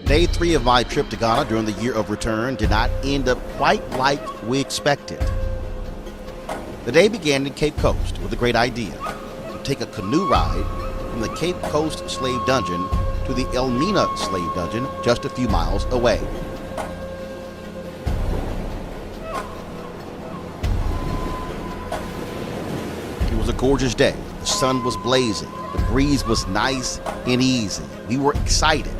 Day 3 of my trip to Ghana during the year of return did not end up quite like we expected. The day began in Cape Coast with a great idea to take a canoe ride from the Cape Coast slave dungeon to the Elmina slave dungeon just a few miles away. It was a gorgeous day. The sun was blazing. The breeze was nice and easy. We were excited.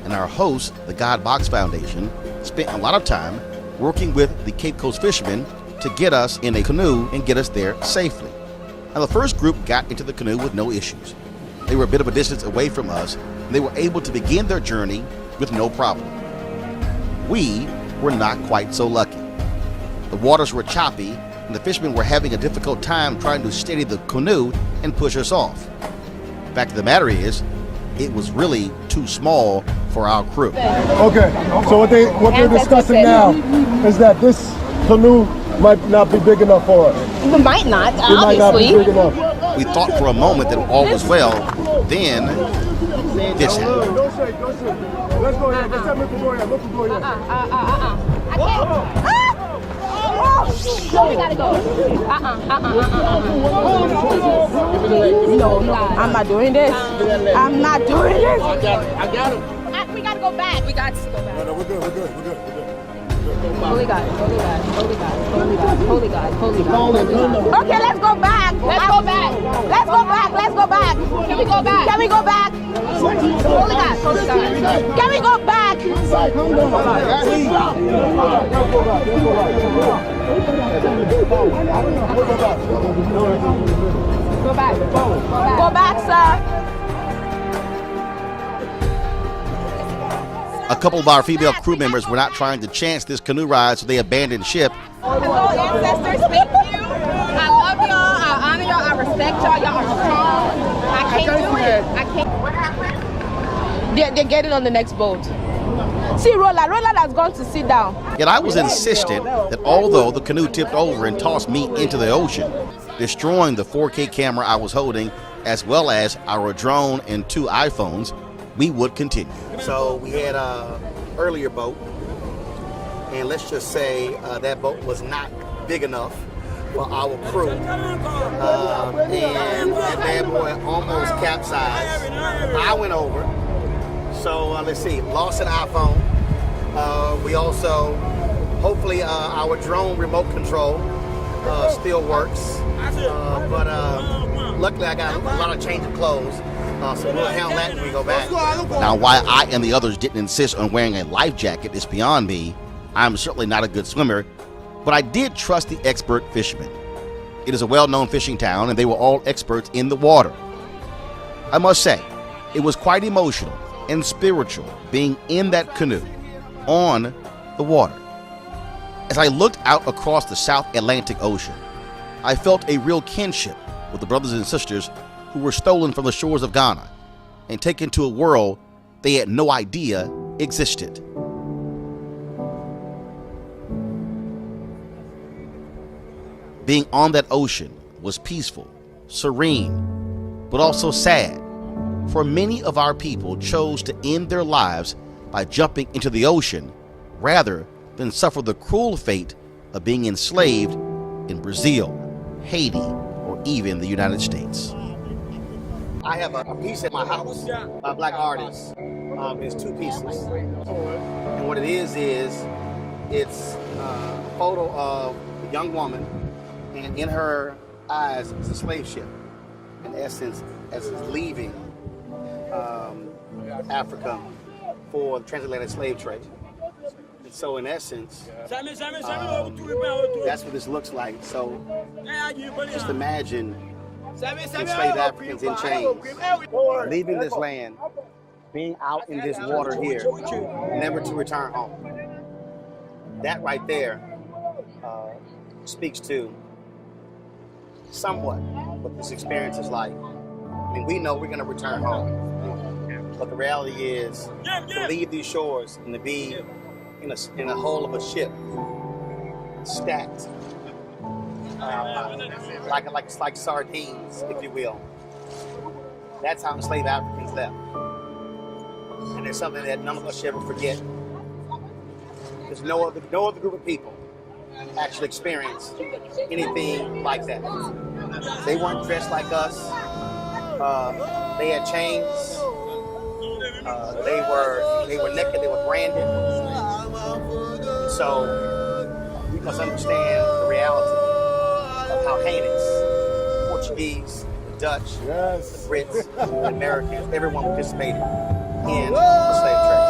And our host, the God Box Foundation, spent a lot of time working with the Cape Coast fishermen to get us in a canoe and get us there safely. Now, the first group got into the canoe with no issues. They were a bit of a distance away from us, and they were able to begin their journey with no problem. We were not quite so lucky. The waters were choppy, and the fishermen were having a difficult time trying to steady the canoe and push us off. The fact of the matter is, it was really too small for our crew. Okay, so what they're discussing now is that this canoe might not be big enough for us. It might not, It might not be big enough. We thought for a moment that all was well, then this happened. Don't say. Let's go ahead. Let's go ahead. I can't. No, we gotta go. No, I'm not doing this. I'm not doing this. I got him. We gotta go back. We got to go back. No, we're good. Holy God, holy God, holy God, holy God, holy God, holy God. Okay, let's go back. Let's go back. Let's go back. Let's go back. Can we go back? Can we go back? Holy God, holy God. Can we go back? Go back. Go back, sir. A couple of our female crew members were not trying to chance this canoe ride, so they abandoned ship. Hello, ancestors. Thank you. I love y'all. I honor y'all. I respect y'all. Y'all are strong. I can't do it. I can't. What happened? They're getting on the next boat. See, Roland has gone to sit down. Yet I was insistent that although the canoe tipped over and tossed me into the ocean, destroying the 4K camera I was holding, as well as our drone and 2 iPhones, we would continue. So we had a earlier boat, and let's just say that boat was not big enough for our crew, and that bad boy almost capsized. I went over, so let's see, lost an iPhone. We also, hopefully our drone remote control still works, but luckily I got a lot of change of clothes. So we'll handle that when we go back. Now, why I and the others didn't insist on wearing a life jacket is beyond me. I'm certainly not a good swimmer, but I did trust the expert fishermen. It is a well-known fishing town, and they were all experts in the water. I must say, it was quite emotional and spiritual being in that canoe, on the water. As I looked out across the South Atlantic Ocean, I felt a real kinship with the brothers and sisters who were stolen from the shores of Ghana and taken to a world they had no idea existed. Being on that ocean was peaceful, serene, but also sad, for many of our people chose to end their lives by jumping into the ocean rather than suffer the cruel fate of being enslaved in Brazil, Haiti, or even the United States. I have a piece at my house by a black artist. It's 2 pieces. And what it is it's a photo of a young woman, and in her eyes is a slave ship, in essence, as it's leaving Africa for the transatlantic slave trade. And so in essence, that's what this looks like. So just imagine enslaved Africans in chains, leaving this land, being out in this water here, never to return home. That right there speaks to somewhat what this experience is like. I mean, we know we're going to return home, but the reality is to leave these shores and to be in a hull of a ship, stacked, like sardines, if you will. That's how enslaved Africans left. And it's something that none of us should ever forget. Because no other group of people actually experienced anything like that. They weren't dressed like us. They had chains. They were naked. They were branded. So we must understand the reality of how heinous the Portuguese, the Dutch, the Brits, the Americans, everyone participated in the slave trade.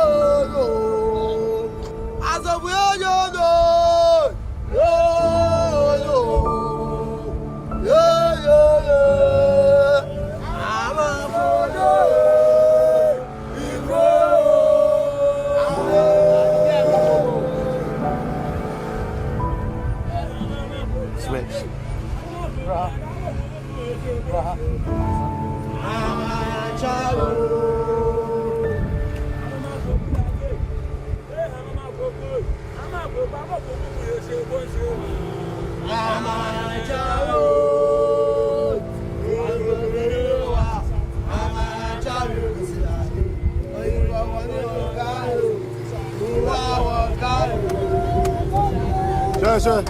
Switch. Sure.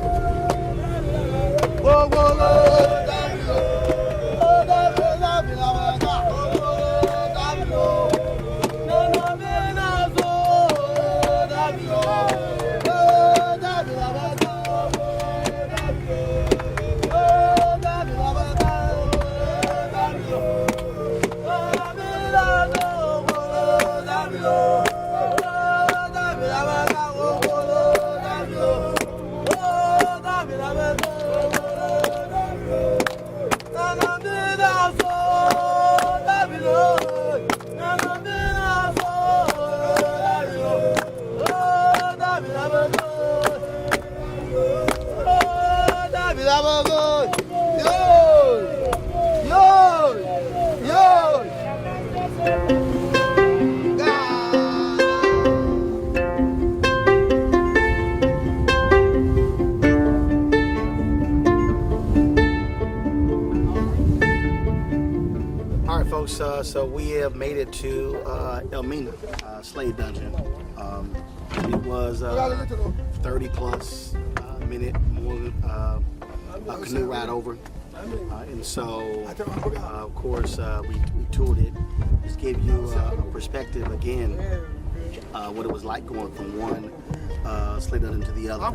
All right, folks. So we have made it to El Mina, slave dungeon. It was 30 plus minute more a canoe ride over, and so of course we toured it. Just gave you a perspective again what it was like going from one slave dungeon to the other,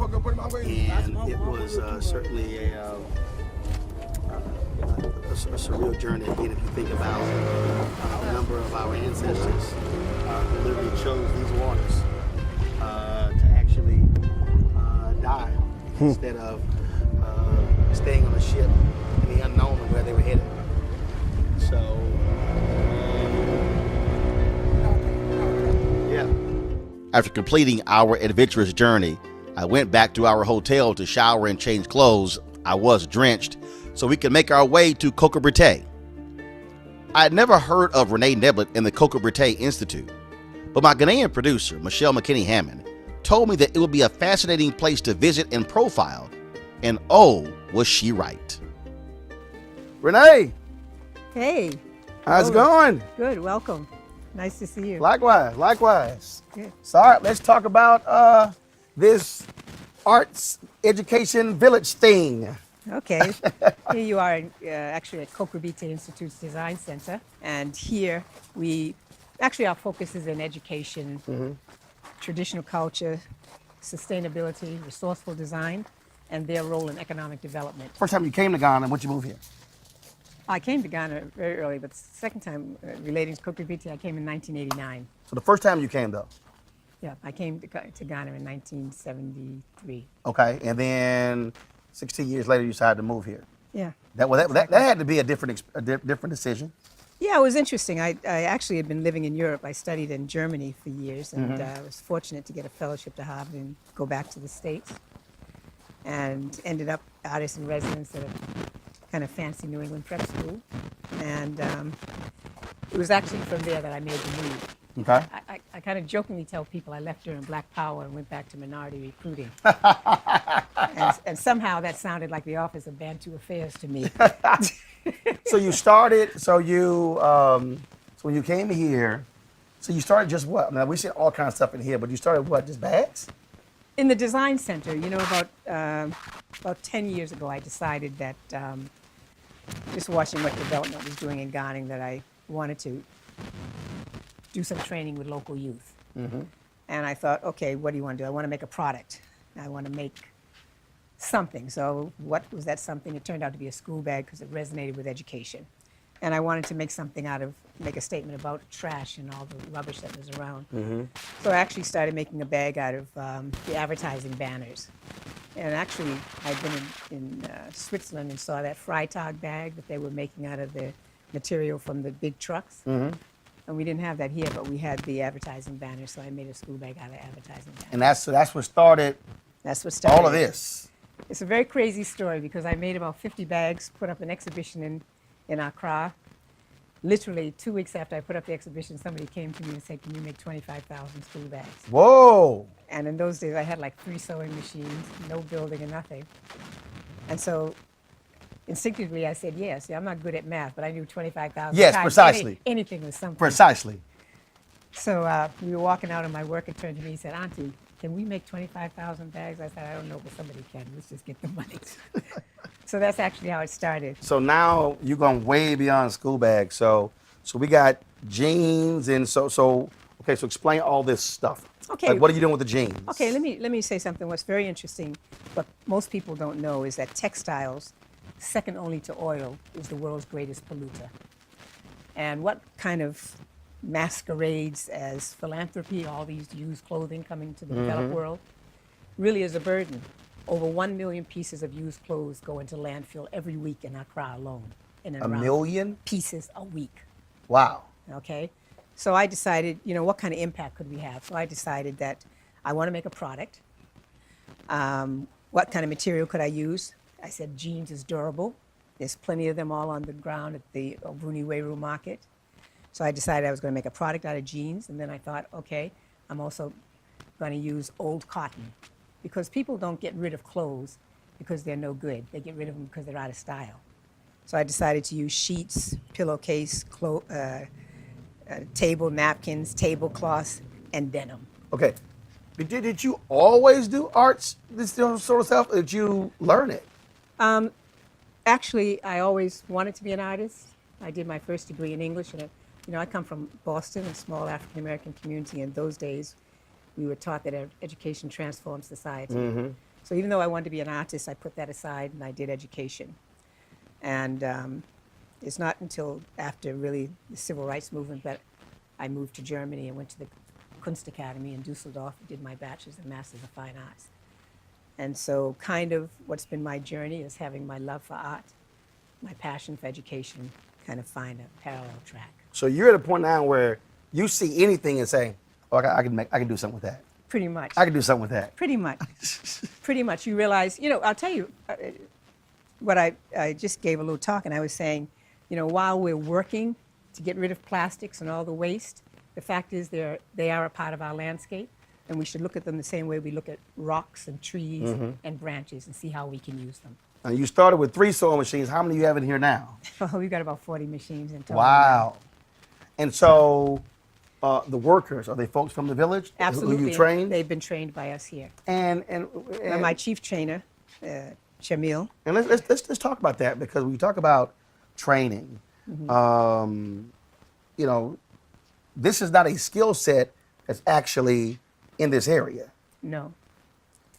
and it was certainly a surreal journey. Again, if you think about a number of our ancestors who literally chose these waters to actually die instead of staying on a ship in the unknown of where they were headed. So, yeah. After completing our adventurous journey, I went back to our hotel to shower and change clothes. I was drenched, so we could make our way to Pt.3. I had never heard of Renee Neblett and the Pt.3 Institute, but my Ghanaian producer, Michelle McKinney-Hammond, told me that it would be a fascinating place to visit and profile, and oh, was she right. Renee, Hey. how's it going? Good, welcome. Nice to see you. Likewise. Good. So, all right, let's talk about this arts education village thing. Okay. Here you are actually at Pt.3 Institute's Design Center. And here our focus is in education, traditional culture, sustainability, resourceful design, and their role in economic development. First time you came to Ghana, when'd you move here? I came to Ghana very early, but the second time relating to Pt.3, I came in 1989. So the first time you came though? Yeah, I came to Ghana in 1973. Okay, and then 16 years later you decided to move here. Yeah. That had to be a different decision. Yeah, it was interesting. I actually had been living in Europe. I studied in Germany for years, and I was fortunate to get a fellowship to Harvard and go back to the States, and ended up artist in residence at a kind of fancy New England prep school. And it was actually from there that I made the move. Okay. I kind of jokingly tell people I left during Black Power and went back to minority recruiting. and somehow that sounded like the Office of Bantu Affairs to me. So when you came here, So you started just what? Now we see all kinds of stuff in here, but you started what? Just bags? In the design center, about 10 years ago, I decided that just watching what development was doing in Ghana, that I wanted to do some training with local youth. And I thought, okay, what do you want to do? I want to make a product. I want to make something. So what was that something? It turned out to be a school bag because it resonated with education. And I wanted to make something make a statement about trash and all the rubbish that was around. So I actually started making a bag out of the advertising banners. And actually, I'd been in Switzerland and saw that Freitag bag that they were making out of the material from the big trucks. And we didn't have that here, but we had the advertising banners, so I made a school bag out of advertising banners. And that's what started That's what started all of this. It's a very crazy story because I made about 50 bags, put up an exhibition in Accra. Literally 2 weeks after I put up the exhibition, somebody came to me and said, can you make 25,000 school bags? Whoa. And in those days, I had like 3 sewing machines, no building and nothing. And so instinctively, I said, yes. Yeah, I'm not good at math, but I knew 25,000 Yes, times precisely. anything was something. Precisely. So we were walking out of my work and turned to me and said, Auntie, can we make 25,000 bags? I said, I don't know, but somebody can. Let's just get the money. So that's actually how it started. So now you're going way beyond school bags. So we got jeans and so explain all this stuff. Okay. Like, what are you doing with the jeans? Okay, let me say something. What's very interesting, what most people don't know, is that textiles, second only to oil, is the world's greatest polluter. And what kind of masquerades as philanthropy, all these used clothing coming to the developed world, really is a burden. Over 1 million pieces of used clothes go into landfill every week in Accra alone. In and A around. million? Pieces a week. Wow. Okay? So I decided, what kind of impact could we have? So I decided that I want to make a product. What kind of material could I use? I said jeans is durable. There's plenty of them all on the ground at the Bruniweru market. So I decided I was going to make a product out of jeans. And then I thought, okay, I'm also going to use old cotton. Because people don't get rid of clothes because they're no good. They get rid of them because they're out of style. So I decided to use sheets, pillowcase, table napkins, tablecloths, and denim. Okay. Did you always do arts, this sort of stuff, or did you learn it? Actually, I always wanted to be an artist. I did my first degree in English, and I come from Boston, a small African-American community. In those days, we were taught that education transforms society. So even though I wanted to be an artist, I put that aside and I did education. And it's not until after really the civil rights movement that I moved to Germany and went to the Kunstakademie in Dusseldorf and did my bachelor's and master's of fine arts. And so kind of what's been my journey is having my love for art, my passion for education, kind of find a parallel track. So you're at a point now where you see anything and say, oh, I can do something with that. Pretty much. I can do something with that. Pretty much. Pretty much. You realize, I'll tell you what I just gave a little talk and I was saying, while we're working to get rid of plastics and all the waste, the fact is they are a part of our landscape and we should look at them the same way we look at rocks and trees and branches and see how we can use them. And you started with 3 sewing machines. How many do you have in here now? Well, we've got about 40 machines in total. Wow. And so the workers, are they folks from the village? Absolutely. Who you trained? They've been trained by us here. And my chief trainer, Jamil. And let's talk about that, because when you talk about training, this is not a skill set that's actually in this area. No.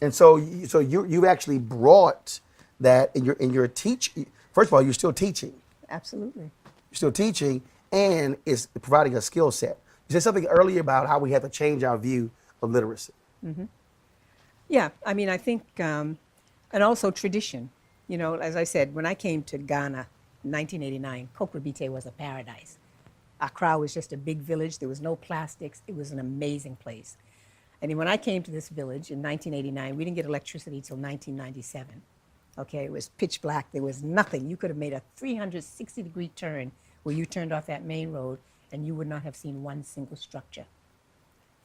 And so you've actually brought that in your teach. First of all, you're still teaching. Absolutely. You're still teaching, and it's providing a skill set. You said something earlier about how we have to change our view of literacy. Yeah, I think, and also tradition. As I said, when I came to Ghana in 1989, Pt.3 was a paradise. Accra was just a big village. There was no plastics. It was an amazing place. And when I came to this village in 1989, we didn't get electricity till 1997. Okay, it was pitch black. There was nothing. You could have made a 360-degree turn where you turned off that main road and you would not have seen one single structure.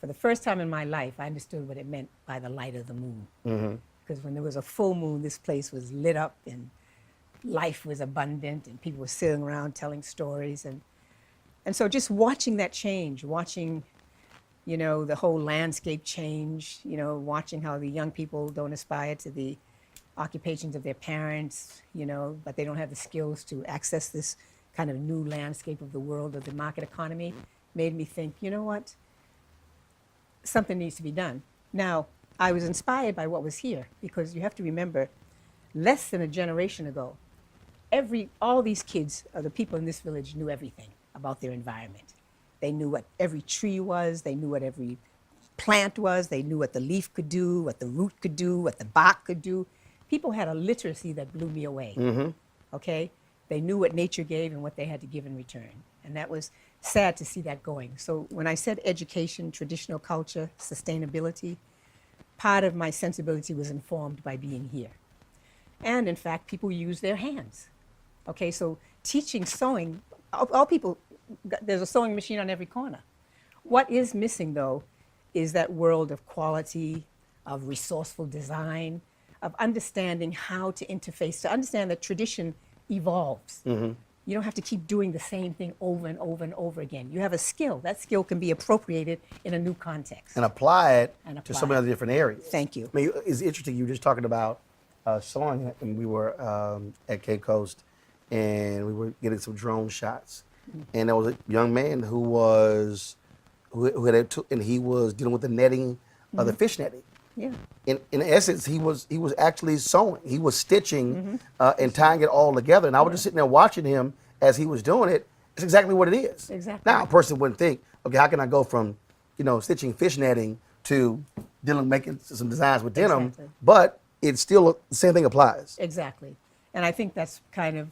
For the first time in my life, I understood what it meant by the light of the moon. Because when there was a full moon, this place was lit up and life was abundant and people were sitting around telling stories. And And so just watching that change, watching, the whole landscape change, watching how the young people don't aspire to the occupations of their parents, but they don't have the skills to access this kind of new landscape of the world of the market economy, made me think, you know what? Something needs to be done. Now, I was inspired by what was here because you have to remember, less than a generation ago, all these kids, the people in this village, knew everything about their environment. They knew what every tree was. They knew what every plant was. They knew what the leaf could do, what the root could do, what the bark could do. People had a literacy that blew me away. Okay? They knew what nature gave and what they had to give in return. And that was sad to see that going. So when I said education, traditional culture, sustainability, part of my sensibility was informed by being here. And in fact, people use their hands. Okay, so teaching sewing, all people, there's a sewing machine on every corner. What is missing, though, is that world of quality, of resourceful design, of understanding how to interface, to understand that tradition evolves. You don't have to keep doing the same thing over and over and over again. You have a skill. That skill can be appropriated in a new context. And apply it to some of the different areas. Thank you. I mean, it's interesting. You were just talking about sewing, and we were at Cape Coast, and we were getting some drone shots. And there was a young man who and he was dealing with the netting, the fish netting. Yeah. In essence, he was actually sewing. He was stitching and tying it all together. And I was just sitting there watching him as he was doing it. It's exactly what it is. Exactly. Now, a person wouldn't think, okay, how can I go from, stitching fish netting to making some designs with denim? Exactly. But it's still the same thing applies. Exactly. And I think that's kind of,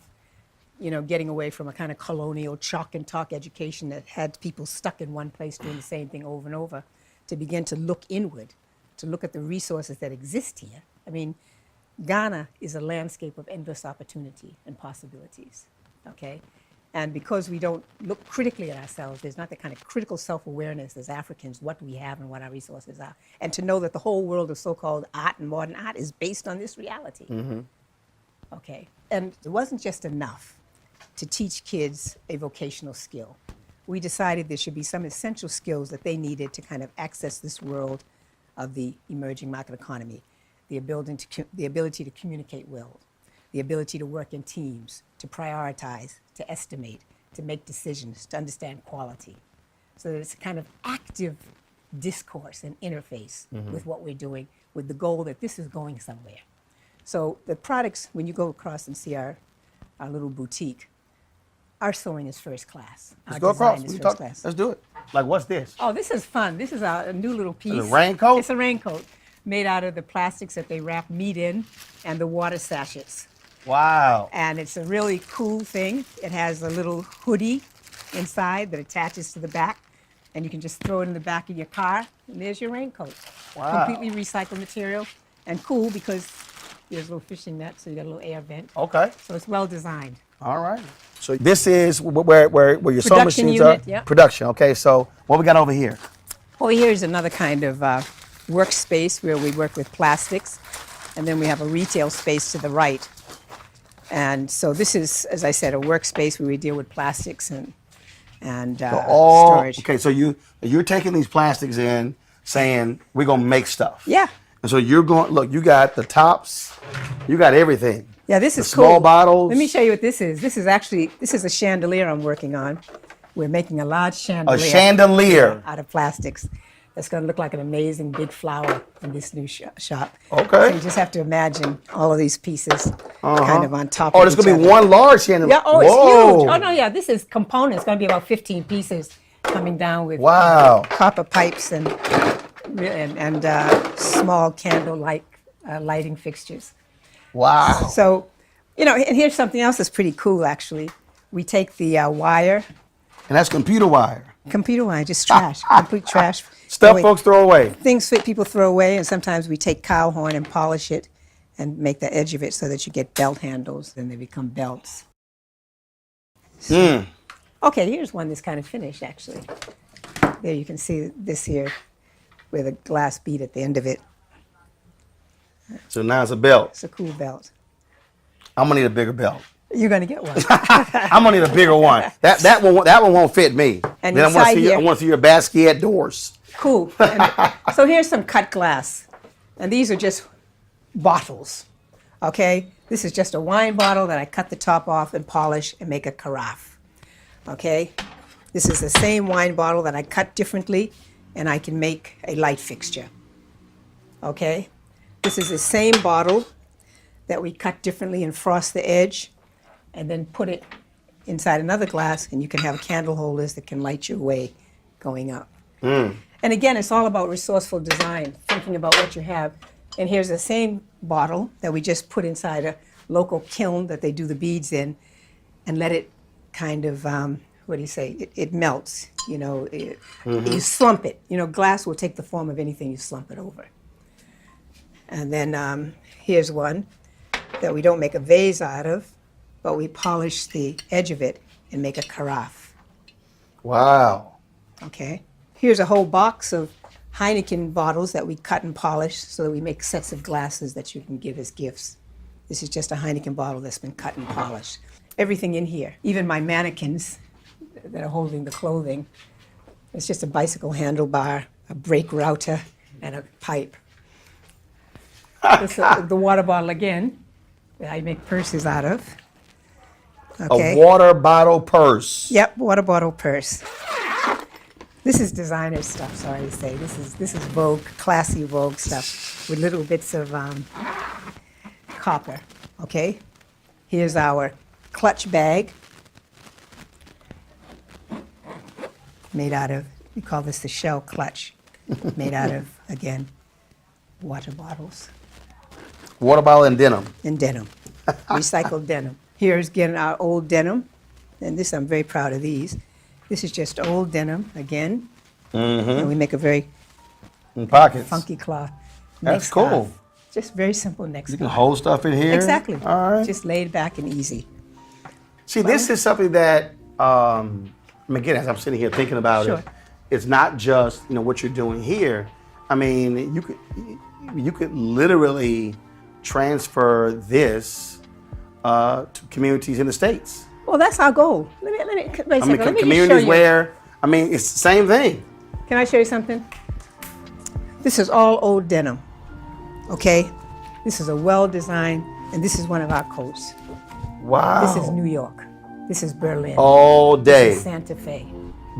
getting away from a kind of colonial chalk and talk education that had people stuck in one place doing the same thing over and over, to begin to look inward, to look at the resources that exist here. I mean, Ghana is a landscape of endless opportunity and possibilities, okay? And because we don't look critically at ourselves, there's not that kind of critical self-awareness as Africans, what we have and what our resources are. And to know that the whole world of so-called art and modern art is based on this reality. Okay, and it wasn't just enough to teach kids a vocational skill. We decided there should be some essential skills that they needed to kind of access this world of the emerging market economy. The ability to communicate well, the ability to work in teams, to prioritize, to estimate, to make decisions, to understand quality. So that it's a kind of active discourse and interface with what we're doing, with the goal that this is going somewhere. So the products, when you go across and see our little boutique, our sewing is first class. Let's go across. Let's do it. Like, what's this? Oh, this is fun. This is a new little piece. It's a raincoat? It's a raincoat made out of the plastics that they wrap meat in and the water sachets. Wow. And it's a really cool thing. It has a little hoodie inside that attaches to the back, and you can just throw it in the back of your car, and there's your raincoat. Wow. Completely recycled material, and cool because there's a little fishing net, so you got a little air vent. Okay. So it's well designed. All right. So this is where your sewing Production machines unit, are? yeah. Production, okay. So what we got over here? Over here is another kind of workspace where we work with plastics, and then we have a retail space to the right. And so this is, as I said, a workspace where we deal with plastics and storage. Okay, so you're taking these plastics in, saying we're gonna make stuff. Yeah. And so you're going, look, you got the tops, you got everything. Yeah, this is small cool. bottles. Let me show you what this is. This is a chandelier I'm working on. We're making a large chandelier. A chandelier. Out of plastics. That's going to look like an amazing big flower in this new shop. Okay. So you just have to imagine all of these pieces kind of on top of Oh, there's each going to be other. one large chandelier. Yeah, oh, it's Whoa. huge. Oh, no, yeah, this is components. It's going to be about 15 pieces coming down with Wow. copper pipes and small candle lighting fixtures. Wow. So, and here's something else that's pretty cool, actually. We take the wire. And that's computer wire. Computer wire, just trash, complete trash. Stuff folks throw away. Things that people throw away, and sometimes we take cow horn and polish it and make the edge of it so that you get belt handles, and they become belts. Okay, here's one that's kind of finished, actually. There you can see this here with a glass bead at the end of it. So now it's a belt. It's a cool belt. I'm going to need a bigger belt. You're gonna get one. I'm gonna need a bigger one. That one won't fit me. And then inside here- I want to see your Basquiat doors. Cool. And so here's some cut glass, and these are just bottles. Okay, this is just a wine bottle that I cut the top off and polish and make a carafe. Okay, this is the same wine bottle that I cut differently, and I can make a light fixture. Okay, this is the same bottle that we cut differently and frost the edge, and then put it inside another glass, and you can have candle holders that can light your way going up. And again, it's all about resourceful design, thinking about what you have. And here's the same bottle that we just put inside a local kiln that they do the beads in, and let it kind of, what do you say, it melts, you know, you slump it. You know, glass will take the form of anything you slump it over. And then here's one that we don't make a vase out of, but we polish the edge of it and make a carafe. Wow. Okay. Here's a whole box of Heineken bottles that we cut and polish so that we make sets of glasses that you can give as gifts. This is just a Heineken bottle that's been cut and polished. Everything in here, even my mannequins that are holding the clothing, it's just a bicycle handlebar, a brake router, and a pipe. This, the water bottle again, that I make purses out of. Okay. A water bottle purse. Yep, water bottle purse. This is designer stuff, sorry to say. This is Vogue, classy Vogue stuff with little bits of copper, okay? Here's our clutch bag made out of, we call this the shell clutch, made out of, again, water bottles Water bottle and denim. and denim, recycled denim. Here's again our old denim, and this, I'm very proud of these. This is just old denim again, and we make a very In pockets. funky cloth. That's neck cool. scarf. Just very simple neck You can scarf. hold stuff in here. Exactly. All right. Just laid back and easy. See, this is something that, again, as I'm sitting here thinking about Sure. it, it's not just what you're doing here. I mean, you could literally transfer this to communities in the States. Well, that's our goal. Let me wait a second. Let me just show communities you. where, it's the same thing. Can I show you something? This is all old denim. Okay, this is a well-designed, and this is one of our coats. Wow. This is New York. This is Berlin. All day. This is Santa Fe.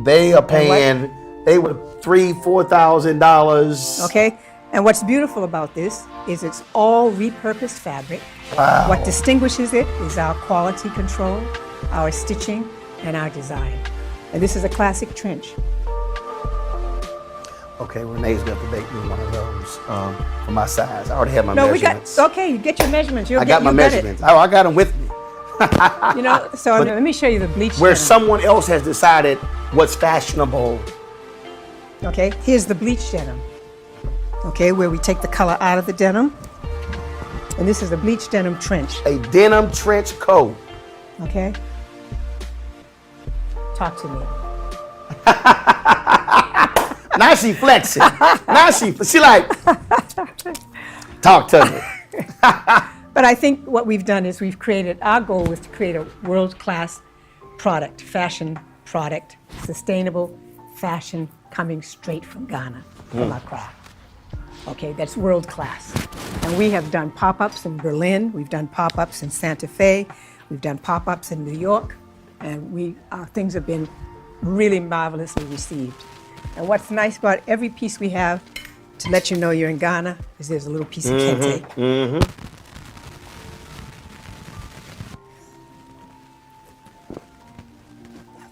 They are paying, they were $3,000-$4,000. Okay, and what's beautiful about this is it's all repurposed fabric. Wow. What distinguishes it is our quality control, our stitching, and our design. And this is a classic trench. Okay, Renee's going to make me one of those for my size. I already have my No, measurements. okay, you get your measurements. I got my measurements. Oh, I got them with me. You know, so let me show you the bleach Where denim. someone else has decided what's fashionable. Okay, here's the bleach denim. Okay, where we take the color out of the denim. And this is the bleach denim trench. A denim trench coat. Okay? Talk to me. Now she flexing. Now she like, talk to me. But I think what we've done is we've created, our goal was to create a world-class product, fashion product, sustainable fashion coming straight from Ghana, from our craft. Okay, that's world-class. And we have done pop-ups in Berlin, we've done pop-ups in Santa Fe, we've done pop-ups in New York, and our things have been really marvelously received. And what's nice about every piece we have, to let you know you're in Ghana, is there's a little piece of kente.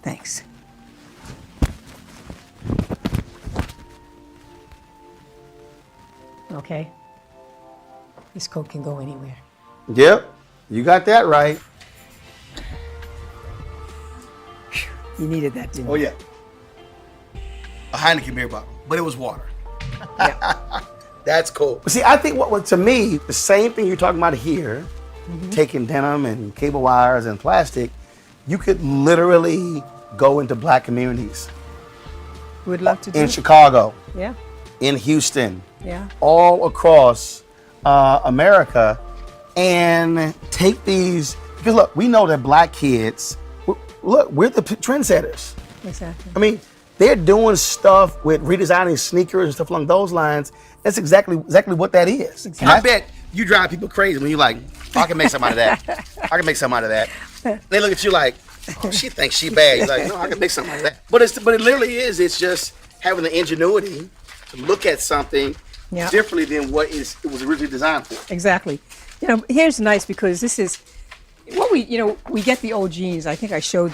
Thanks. Okay. This coat can go anywhere. Yep, you got that right. You needed that, didn't you? Oh, yeah. A Heineken beer bottle, but it was water. That's cool. But see, I think what to me, the same thing you're talking about here, taking denim and cable wires and plastic, you could literally go into black communities. We'd love to do In it. Chicago, Yeah, in Houston, yeah. all across America, and take these Because look, we know that black kids, look, we're the trendsetters. Exactly. I mean, they're doing stuff with redesigning sneakers and stuff along those lines. That's exactly what that is. Exactly. And I bet you drive people crazy when you're like, oh, I can make something out of that. I can make something out of that. They look at you like, oh, she thinks she bad. You're like, no, I can make something out of that. But it literally is. It's just having the ingenuity to look at something differently than what it was originally designed for. Exactly. You know, here's nice because this is what we get the old jeans. I think I showed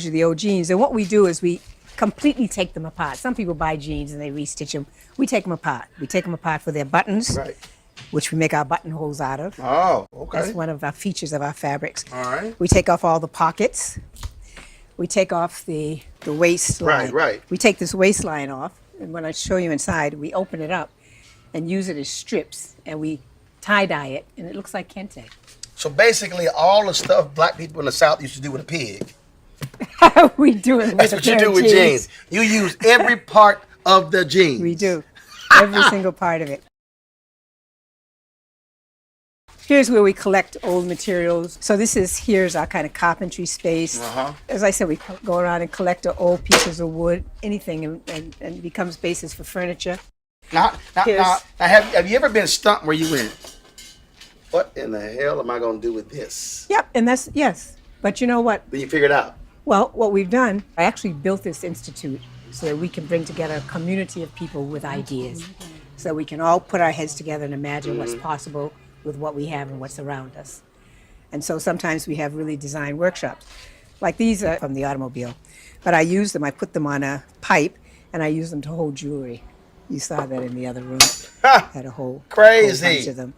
you the old jeans. And what we do is we completely take them apart. Some people buy jeans and they restitch them. We take them apart. We take them apart for their buttons, which we make our buttonholes out of. Oh, okay. That's one of our features of our fabrics. All right. We take off all the pockets. We take off the waistline. Right. We take this waistline off, and when I show you inside, we open it up and use it as strips, and we tie-dye it, and it looks like kente. So basically, all the stuff black people in the South used to do with a pig. We do it with That's what you do with jeans. You use every part of the jeans. We do. Every single part of it. Here's where we collect old materials. So here's our kind of carpentry space. As I said, we go around and collect old pieces of wood, anything, and it becomes basis for furniture. Now, have you ever been stumped where you went, what in the hell am I going to do with this? Yep, and yes. But you know what? Then you figure it out. Well, what we've done, I actually built this institute so that we can bring together a community of people with ideas. So we can all put our heads together and imagine what's possible with what we have and what's around us. And so sometimes we have really design workshops. Like these are from the automobile. But I use them, I put them on a pipe, and I use them to hold jewelry. You saw that in the other room. Had a whole bunch of them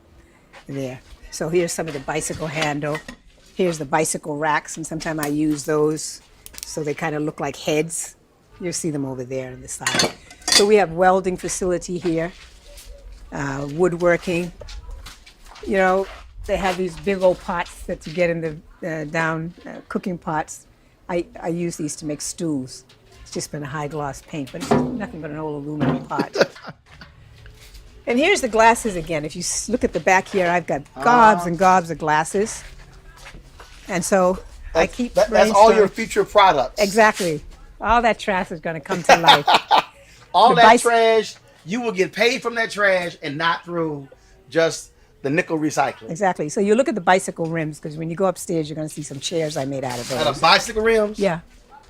there. So here's some of the bicycle handle. Here's the bicycle racks, and sometimes I use those so they kind of look like heads. You'll see them over there on the side. So we have welding facility here, woodworking. You know, they have these big old pots that you get in the cooking pots. I use these to make stews. It's just been a high gloss paint, but it's nothing but an old aluminum pot. And here's the glasses again. If you look at the back here, I've got gobs and gobs of glasses. And so I keep that's all your future products. Exactly. All that trash is going to come to life. All that trash, you will get paid from that trash and not through just the nickel recycling. Exactly. So you look at the bicycle rims, because when you go upstairs, you're going to see some chairs I made out of those. Out of bicycle rims? Yeah.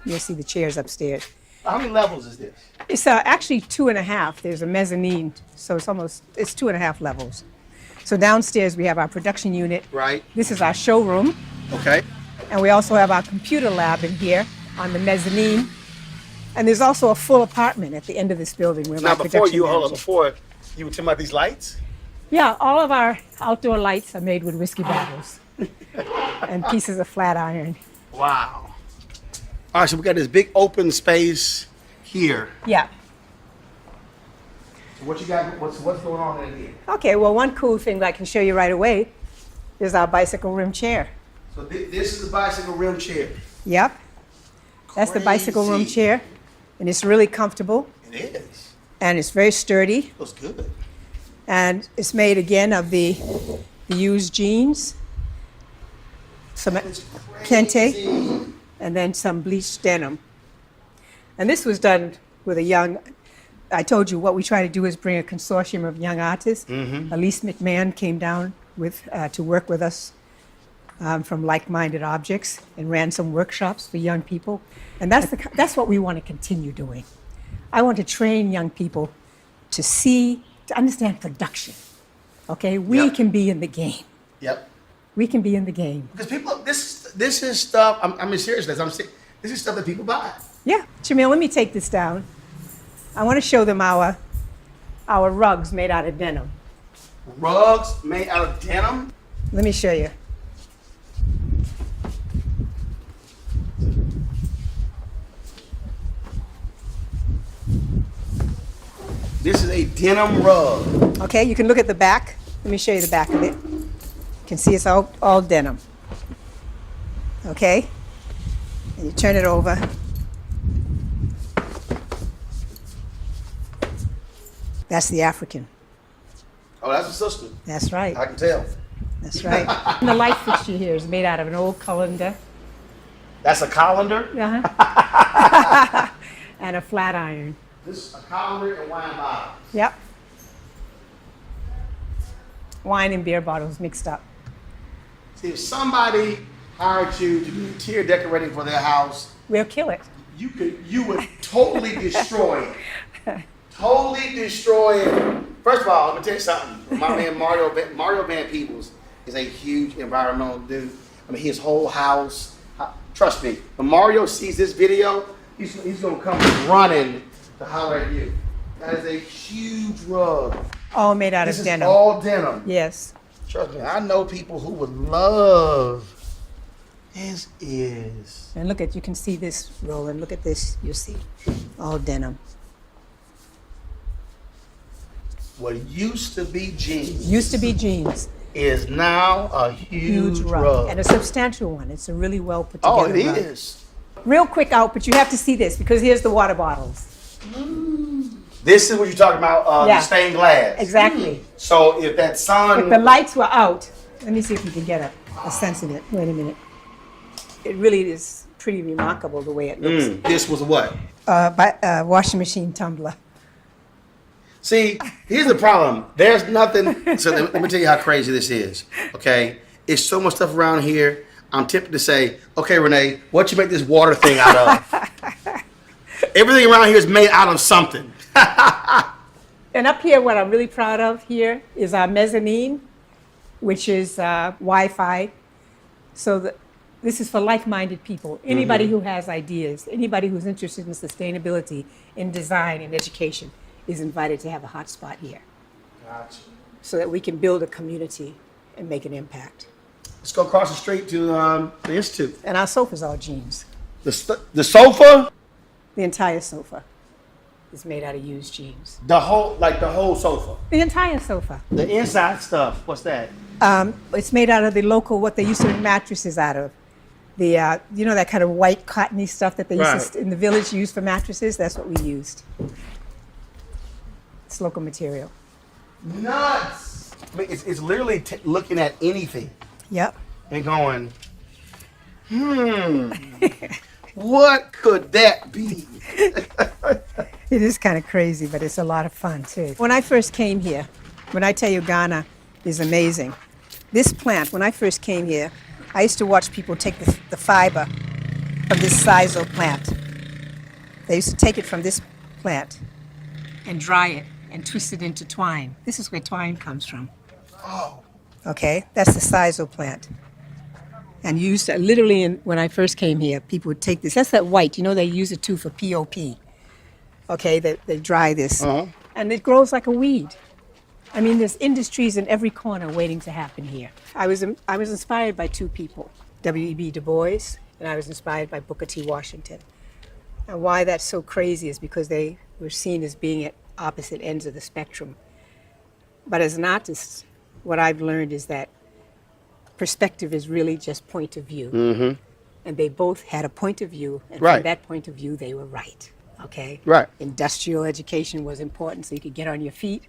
You'll see the chairs upstairs. How many levels is this? It's actually 2.5. There's a mezzanine, so it's 2.5 levels. So downstairs we have our production unit. Right. This is our showroom. Okay. And we also have our computer lab in here on the mezzanine. And there's also a full apartment at the end of this building where Now, my before production you were talking about these lights? Yeah, all of our outdoor lights are made with whiskey bottles and pieces of flat iron. Wow. All right, so we got this big open space here. Yeah. So what you got? What's going on in here? Okay, well, one cool thing that I can show you right away is our bicycle rim chair. So this is the bicycle rim chair. Yep. That's the bicycle rim chair, and it's really comfortable. It is. And it's very sturdy. Looks good. And it's made again of the used jeans, some kente, and then some bleached denim. And this was done with I told you what we try to do is bring a consortium of young artists. Elise McMahon came down to work with us from Like-Minded Objects and ran some workshops for young people. And that's what we want to continue doing. I want to train young people to understand production. Okay, we can be in the game. Yep. We can be in the game. Because people, this is stuff. I mean, seriously, this is stuff that people buy. Yeah, Jamil, let me take this down. I want to show them our rugs made out of denim. Rugs made out of denim? Let me show you. This is a denim rug. Okay, you can look at the back. Let me show you the back of it. You can see it's all denim. Okay? And you turn it over. That's the African. Oh, that's a sister. That's right. I can tell. That's right. And the light fixture here is made out of an old colander. That's a colander? Uh-huh. And a flat iron. This is a colander and wine bottles. Yep. Wine and beer bottles mixed up. See, if somebody hired you to do interior decorating for their house, We'll kill it. you would totally destroy it. Totally destroy it. First of all, let me tell you something. My man Mario Van Peebles is a huge environmental dude. I mean, his whole house. Trust me, when Mario sees this video, he's gonna come running to holler at you. That is a huge rug. All made out This of is denim. all denim. Yes. Trust me, I know people who would love this is. And look at, you can see this, Roland. Look at this, you'll see. All denim. What used to be jeans Used to be jeans. is now a huge rug. rug. And a substantial one. It's a really well put Oh, together it rug. is. Real quick out, but you have to see this because here's the water bottles. This is what you're talking about, Yeah. the stained glass. Exactly. So if that sun, If the lights were out, let me see if you can get a sense of it. Wait a minute. It really is pretty remarkable the way it looks. this was what? Washing machine tumbler. See, here's the problem. There's nothing. So let me tell you how crazy this is. Okay, it's so much stuff around here. I'm tempted to say, okay, Renee, what you make this water thing out of? Everything around here is made out of something. And up here, what I'm really proud of here is our mezzanine, which is Wi-Fi. So this is for like-minded people. Anybody who has ideas, anybody who's interested in sustainability, in design, in education, is invited to have a hotspot here. Gotcha. So that we can build a community and make an impact. Let's go across the street to the Institute. And our sofa's all jeans. The sofa, The entire sofa is made out of used jeans. the whole sofa. The entire sofa. The inside stuff, what's that? It's made out of the local, what they used to make mattresses out of. The you know that kind of white cottony stuff that they used to, in the village used for mattresses? That's what we used. It's local material. Nuts. I mean, it's literally looking at anything Yep. and going, what could that be? It is kind of crazy, but it's a lot of fun too. When I first came here, when I tell you Ghana is amazing, this plant, when I first came here, I used to watch people take the fiber from this sisal plant. They used to take it from this plant and dry it and twist it into twine. This is where twine comes from. Oh. Okay, that's the sisal plant. And used to, literally, when I first came here, people would take this. That's that white. You know, they use it too for POP. Okay, they dry this. And it grows like a weed. I mean, there's industries in every corner waiting to happen here. I was inspired by two people, W.E.B. Du Bois, and I was inspired by Booker T. Washington. And why that's so crazy is because they were seen as being at opposite ends of the spectrum. But as an artist, what I've learned is that perspective is really just point of view. And they both had a point of view, and from that point of view, they were right. Okay? Right. Industrial education was important so you could get on your feet,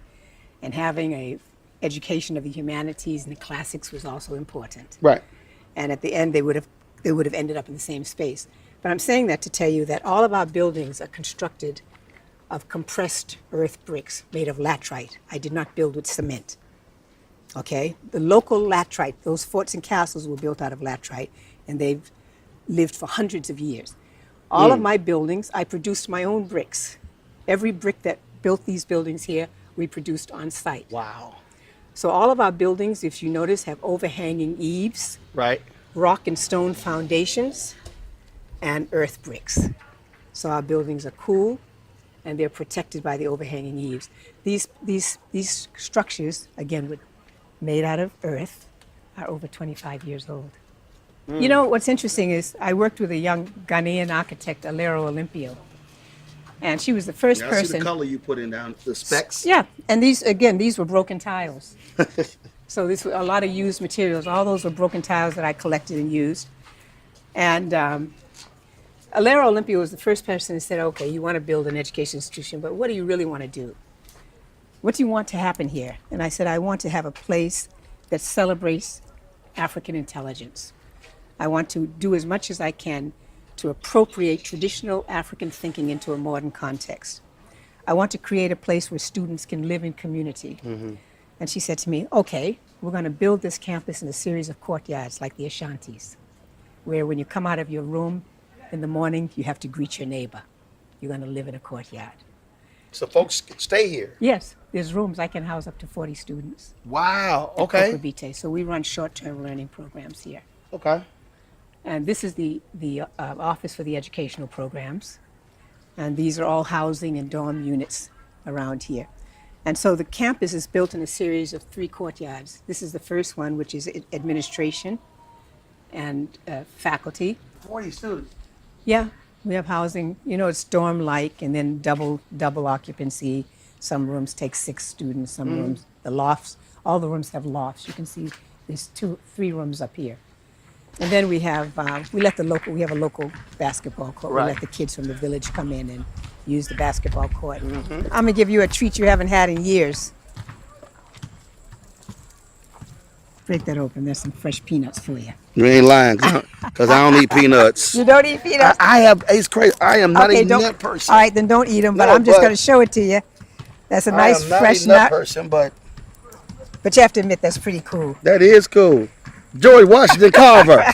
and having a education of the humanities and the classics was also important. Right. And at the end, they would have ended up in the same space. But I'm saying that to tell you that all of our buildings are constructed of compressed earth bricks made of laterite. I did not build with cement. Okay? The local laterite, those forts and castles were built out of laterite, and they've lived for hundreds of years. All of my buildings, I produced my own bricks. Every brick that built these buildings here, we produced on site. Wow. So all of our buildings, if you notice, have overhanging eaves, Right. rock and stone foundations, and earth bricks. So our buildings are cool, and they're protected by the overhanging eaves. These structures, again, made out of earth, are over 25 years old. You know, what's interesting is I worked with a young Ghanaian architect, Alero Olympio, and she was the first I person. see the color you put in down, the specs. Yeah, and these were broken tiles. So this was a lot of used materials. All those were broken tiles that I collected and used. And Alero Olympio was the first person who said, okay, you want to build an education institution, but what do you really want to do? What do you want to happen here? And I said, I want to have a place that celebrates African intelligence. I want to do as much as I can to appropriate traditional African thinking into a modern context. I want to create a place where students can live in community. And she said to me, okay, we're going to build this campus in a series of courtyards like the Ashantis, where when you come out of your room in the morning, you have to greet your neighbor. You're going to live in a courtyard. So folks can stay here. Yes, there's rooms. I can house up to 40 students. Wow. At Okay. Pt.3. So we run short-term learning programs here. Okay. And this is the Office for the Educational Programs. And these are all housing and dorm units around here. And so the campus is built in a series of 3 courtyards. This is the first one, which is administration and faculty. 40 students. Yeah, we have housing. You know, it's dorm-like, and then double occupancy. Some rooms take 6 students. Some rooms, the lofts, all the rooms have lofts. You can see there's 3 rooms up here. And then we have we have a local basketball court. Right. We let the kids from the village come in and use the basketball court. I'm gonna give you a treat you haven't had in years. Break that open. There's some fresh peanuts for you. You ain't lying, because I don't eat peanuts. You don't eat peanuts? It's crazy. I am not a nut person. All right, then don't eat them. But No, I'm just but- going to show it to you. That's a nice I am not fresh a nut nut. person, but But you have to admit that's pretty cool. that is cool. George Washington Carver.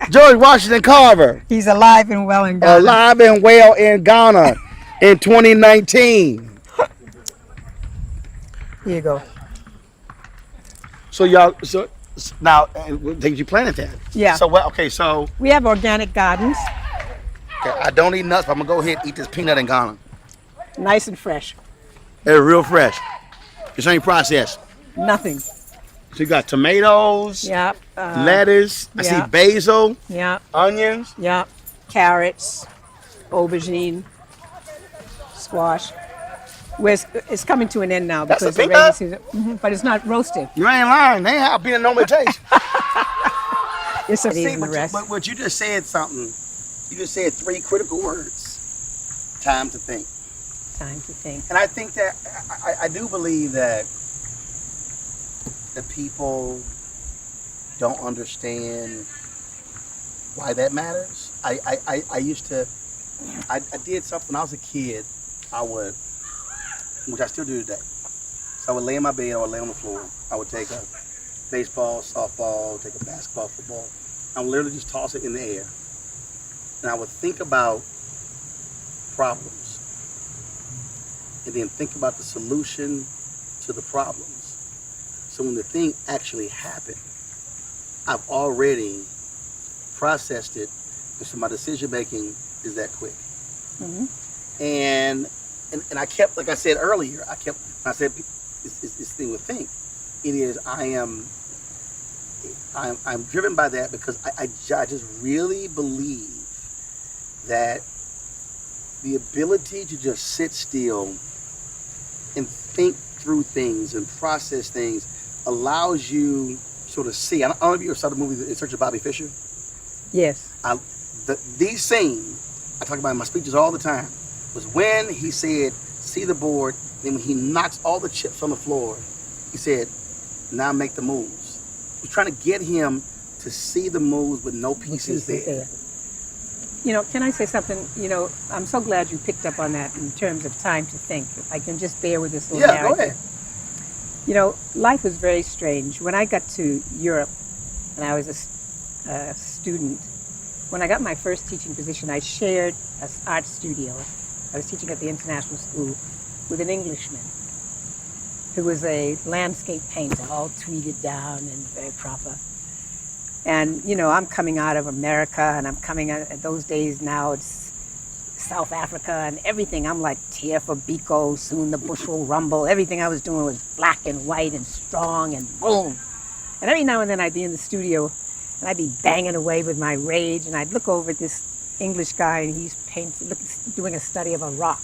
George Washington Carver. He's alive and well in Ghana. Alive and well in Ghana in 2019. Here you go. So y'all, now you planted that. Yeah. So what? Okay, so We have organic gardens, okay, I don't eat nuts, but I'm gonna go ahead and eat this peanut in Ghana. nice and fresh. They're real fresh. It's ain't processed. Nothing. So you got tomatoes, Yeah. lettuce. I yeah. see basil, Yeah. onions. Yeah. Carrots, aubergine, squash. It's coming to an end now That's because a the peanut? rainy season. But it's not roasted. You ain't lying. They ain't how peanut normally tastes. It's a See, the rest. but what you just said something. You just said 3 critical words. Time to think. Time to think. And I think that I do believe that the people don't understand why that matters. I used to, I did something when I was a kid. I would, which I still do today. So I would lay in my bed, I would lay on the floor. I would take a baseball, softball, take a basketball, football. I would literally just toss it in the air. And I would think about problems. And then think about the solution to the problems. So when the thing actually happened, I've already processed it, and so my decision making is that quick. And I kept, like I said earlier, I said this thing with think. It is I'm driven by that because I just really believe that the ability to just sit still and think through things and process things allows you sort of see. I don't know if you ever saw the movie In Search of Bobby Fischer. Yes. These scenes, I talk about in my speeches all the time, was when he said, see the board, then when he knocks all the chips on the floor, he said, now make the moves. We're trying to get him to see the moves with no pieces there. You know, can I say something? You know, I'm so glad you picked up on that in terms of time to think. If I can just bear with this little narrative. Go ahead. You know, life was very strange. When I got to Europe and I was a student, when I got my first teaching position, I shared an art studio. I was teaching at the international school with an Englishman who was a landscape painter, all tweeted down and very proper. And, you know, I'm coming out of America, and I'm coming out, at those days now, it's South Africa and everything. I'm like, tear for Biko, soon the bush will rumble. Everything I was doing was black and white and strong and boom. And every now and then I'd be in the studio, and I'd be banging away with my rage, and I'd look over at this English guy, and he's doing a study of a rock,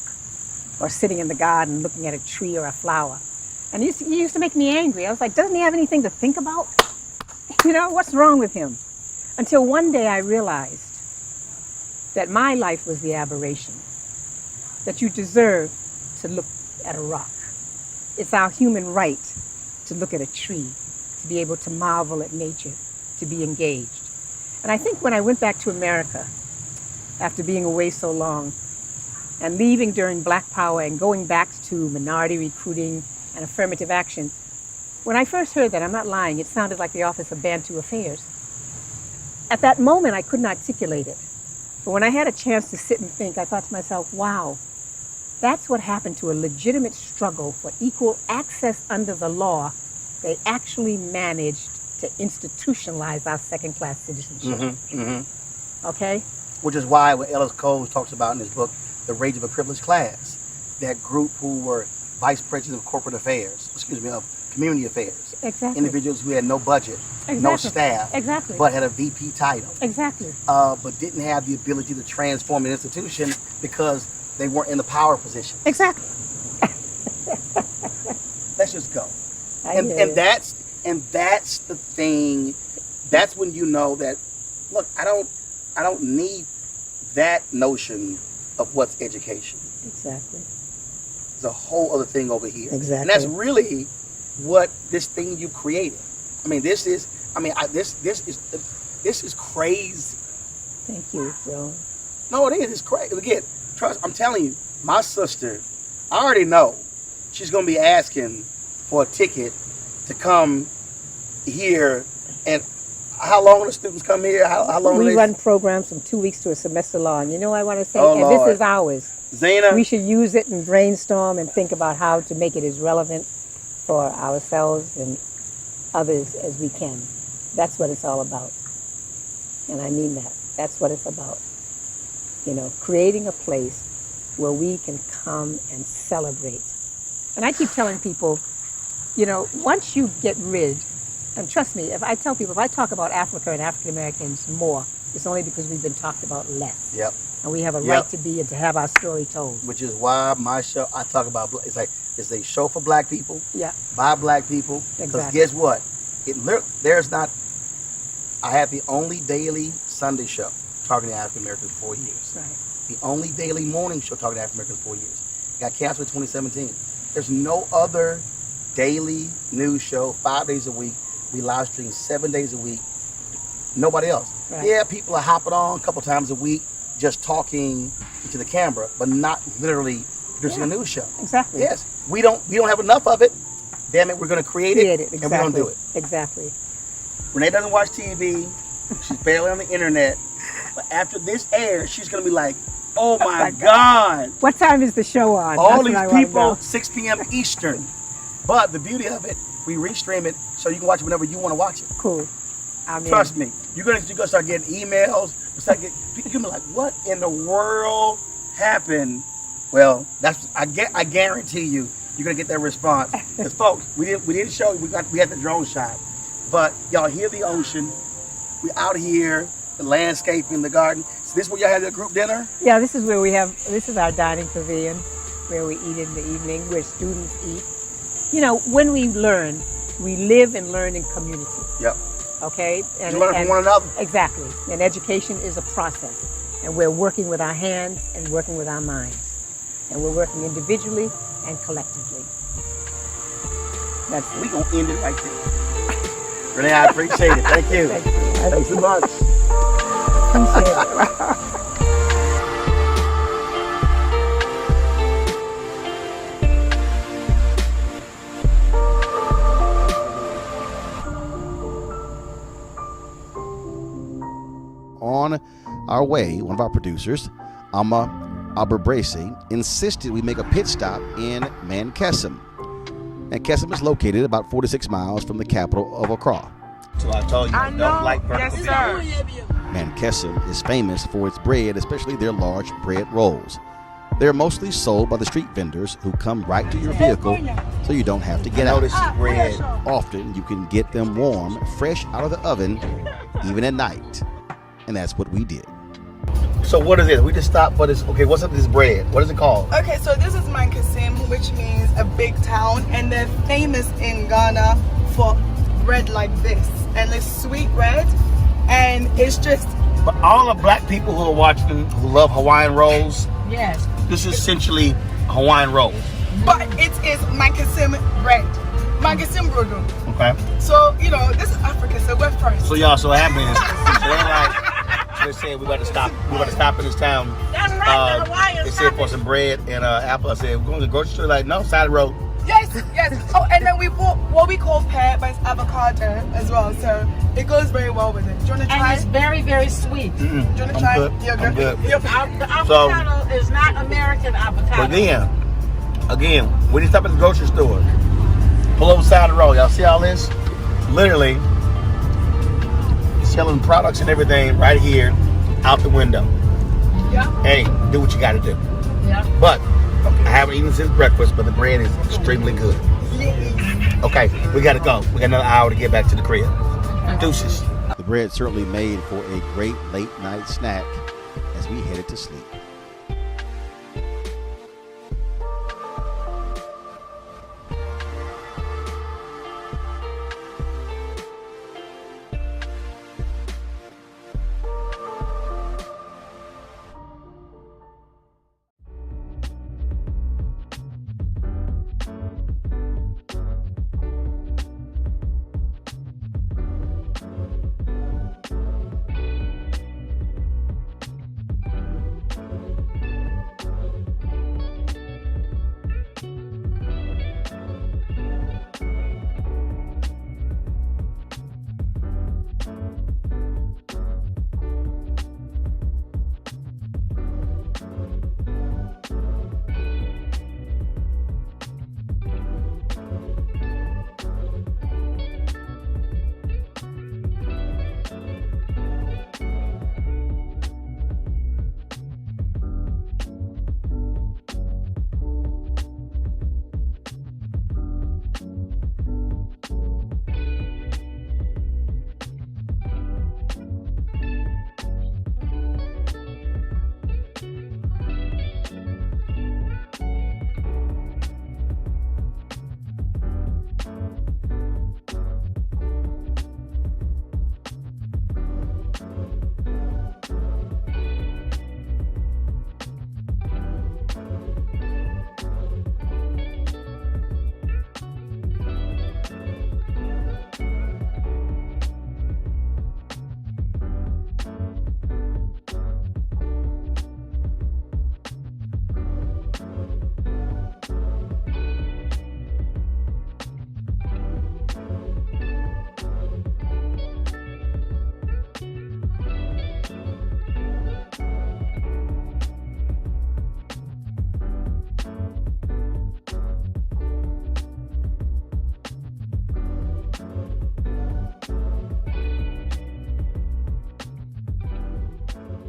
or sitting in the garden looking at a tree or a flower. And he used to make me angry. I was like, doesn't he have anything to think about? You know, what's wrong with him? Until one day I realized that my life was the aberration, that you deserve to look at a rock. It's our human right to look at a tree, to to be able to marvel at nature, to be engaged. And I think when I went back to America, after being away so long, and leaving during Black Power and going back to minority recruiting and affirmative action, when I first heard that, I'm not lying, it sounded like the Office of Bantu Affairs. At that moment, I couldn't articulate it. But when I had a chance to sit and think, I thought to myself, wow, that's what happened to a legitimate struggle for equal access under the law. They actually managed to institutionalize our second-class citizenship. Okay? Which is why what Ellis Cole talks about in his book, The Rage of a Privileged Class, that group who were vice presidents of corporate affairs, of community affairs. Exactly. Individuals who had no budget, no staff, but had a VP title. Exactly. But didn't have the ability to transform an institution because they weren't in the power position. Exactly. Let's just go. And that's the thing. That's when you know that, look, I don't need that notion of what's education. Exactly. There's a whole other thing over here. Exactly. And that's really what this thing you created. I mean, this is crazy. Thank you, Joe. No, it is. It's crazy. Again, trust. I'm telling you, my sister, I already know she's going to be asking for a ticket to come here. And how long do the students come here? How long? We run programs from 2 weeks to a semester long. You know, I want to say, Oh, and Lord. this is ours. Zena, We should use it and brainstorm and think about how to make it as relevant for ourselves and others as we can. That's what it's all about. And I mean that. That's what it's about. You know, creating a place where we can come and celebrate. And I keep telling people, you know, once you get rid, and trust me, if I talk about Africa and African Americans more, it's only because we've been talked about less. Yep. And we have a right to be and to have our story told. Which is why my show, I talk about, it's a show for black people, Yeah. by black people. Because Exactly. guess what? I had the only daily Sunday show talking to African Americans for 4 years. Right. The only daily morning show talking to African Americans for 4 years. Got canceled in 2017. There's no other daily news show, 5 days a week. We live stream 7 days a week. Nobody else. Right. Yeah, people are hopping on a couple times a week, just talking to the camera, but not literally producing a news show. Exactly. Yes, we don't have enough of it. Damn it, we're going to create it, Exactly. and we're going to do it. Exactly. Renee doesn't watch TV. She's barely on the internet. But after this airs, she's going to be like, oh my God. What time is the show on? All That's what these I wanna people, know. 6 p.m. Eastern. But the beauty of it, we restream it so you can watch it whenever you want to watch it. Cool. I mean, Trust me, you're gonna start getting emails. You're gonna be like, what in the world happened? Well, I guarantee you're gonna get that response. Because folks, we didn't show you. We had the drone shot, but y'all hear the ocean. We out here, the landscaping, the garden. So this is where y'all have your group dinner. Yeah, this is our dining pavilion where we eat in the evening, where students eat. You know, when we learn, we live and learn in community. Yep. Okay? You learn from one another. Exactly. And education is a process. And we're working with our hands and working with our minds. And we're working individually and collectively. That's We gonna end it right there. Renee, I appreciate it. Thank you. Thanks so much. appreciate it. On our way, one of our producers, Amma Aberbracey, insisted we make a pit stop in Mankesim. Mankesim is located about 46 miles from the capital of Accra. So I told you, I don't like vertical. Yes, sir. Mankesim is famous for its bread, especially their large bread rolls. They're mostly sold by the street vendors who come right to your vehicle, so you don't have to get out. This is bread. Often you can get them warm, fresh out of the oven, even at night. And that's what we did. So what is this? We just stopped for this. Okay, what's up with this bread? What is it called? Okay, so this is Mankesim, which means a big town, and they're famous in Ghana for bread like this, and it's sweet bread, and it's just. But all the black people who are watching, who love Hawaiian rolls, Yes. this is essentially Hawaiian rolls. But it is Mankesim bread. Magasin Brodo. Okay. So, you know, this is Africa, so we're first. So y'all, so what happened is, so they like, they said we got to stop. We got to stop in this town. That's right, the Hawaiian They said for some bread and apple. I said we're going to the grocery store. Like, no, side of the road. Yes, yes. Oh, and then we bought what we call pear, but it's avocado as well. So it goes very well with it. Do you want to try? And it's very, very sweet. Do you want to try? Good. You're I'm good. You're The avocado is not American avocado. But then, again, when you stop at the grocery store, pull over the side of the road. Y'all see all this? Literally selling products and everything right here out the window. Yeah. Hey, do what you got to do. Yeah. But I haven't eaten since breakfast, but the bread is extremely good. Okay, we got to go. We got another hour to get back to the crib. Deuces. The bread certainly made for a great late night snack as we headed to sleep.